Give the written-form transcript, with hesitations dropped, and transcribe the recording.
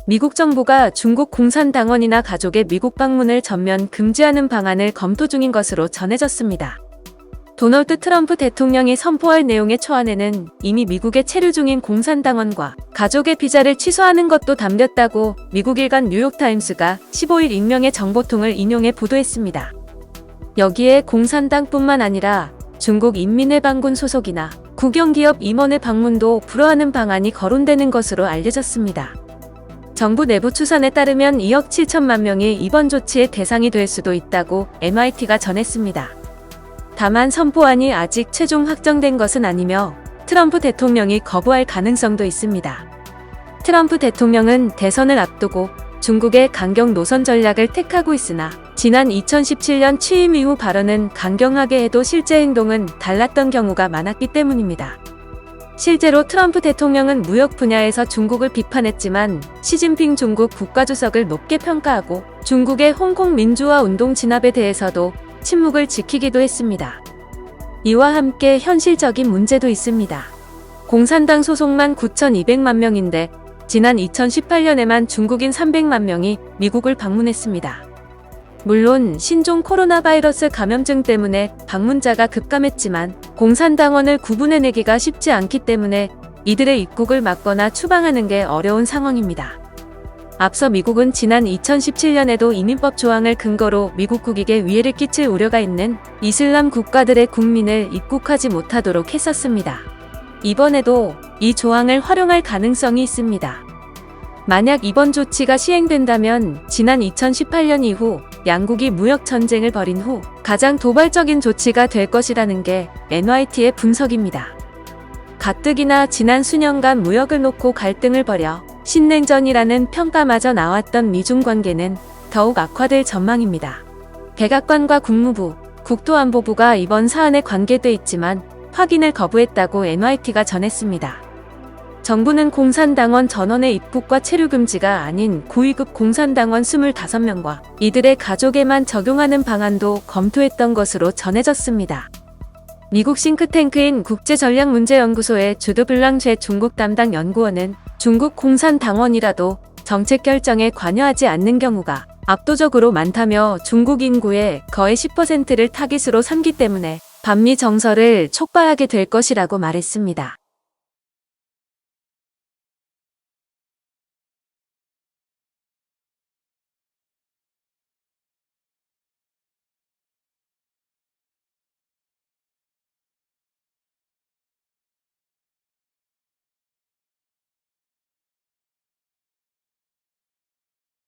미국 정부가 중국 공산당원이나 가족의 미국 방문을 전면 금지하는 방안을 검토 중인 것으로 전해졌습니다. 도널드 트럼프 대통령이 선포할 내용의 초안에는 이미 미국에 체류 중인 공산당원과 가족의 비자를 취소하는 것도 담겼다고 미국 일간 뉴욕타임스가 15일 익명의 정보통을 인용해 보도했습니다. 여기에 공산당뿐만 아니라 중국 인민해방군 소속이나 국영기업 임원의 방문도 불허하는 방안이 거론되는 것으로 알려졌습니다. 정부 내부 추산에 따르면 2억 7천만 명이 이번 조치의 대상이 될 수도 있다고 MIT가 전했습니다. 다만 선포안이 아직 최종 확정된 것은 아니며 트럼프 대통령이 거부할 가능성도 있습니다. 트럼프 대통령은 대선을 앞두고 중국의 강경 노선 전략을 택하고 있으나 지난 2017년 취임 이후 발언은 강경하게 해도 실제 행동은 달랐던 경우가 많았기 때문입니다. 실제로 트럼프 대통령은 무역 분야에서 중국을 비판했지만 시진핑 중국 국가주석을 높게 평가하고 중국의 홍콩 민주화 운동 진압에 대해서도 침묵을 지키기도 했습니다. 이와 함께 현실적인 문제도 있습니다. 공산당 소속만 9,200만 명인데 지난 2018년에만 중국인 300만 명이 미국을 방문했습니다. 물론 신종 코로나 바이러스 감염증 때문에 방문자가 급감했지만 공산당원을 구분해내기가 쉽지 않기 때문에 이들의 입국을 막거나 추방하는 게 어려운 상황입니다. 앞서 미국은 지난 2017년에도 이민법 조항을 근거로 미국 국익에 위해를 끼칠 우려가 있는 이슬람 국가들의 국민을 입국하지 못하도록 했었습니다. 이번에도 이 조항을 활용할 가능성이 있습니다. 만약 이번 조치가 시행된다면 지난 2018년 이후 양국이 무역 전쟁을 벌인 후 가장 도발적인 조치가 될 것이라는 게 NYT의 분석입니다. 가뜩이나 지난 수년간 무역을 놓고 갈등을 벌여 신냉전이라는 평가마저 나왔던 미중 관계는 더욱 악화될 전망입니다. 백악관과 국무부, 국토안보부가 이번 사안에 관계돼 있지만 확인을 거부했다고 NYT가 전했습니다. 정부는 공산당원 전원의 입국과 체류 금지가 아닌 고위급 공산당원 25명과 이들의 가족에만 적용하는 방안도 검토했던 것으로 전해졌습니다. 미국 싱크탱크인 국제전략문제연구소의 주드 블랑쉐 중국 담당 연구원은 중국 공산당원이라도 정책 결정에 관여하지 않는 경우가 압도적으로 많다며 중국 인구의 거의 10%를 타깃으로 삼기 때문에 반미 정서를 촉발하게 될 것이라고 말했습니다.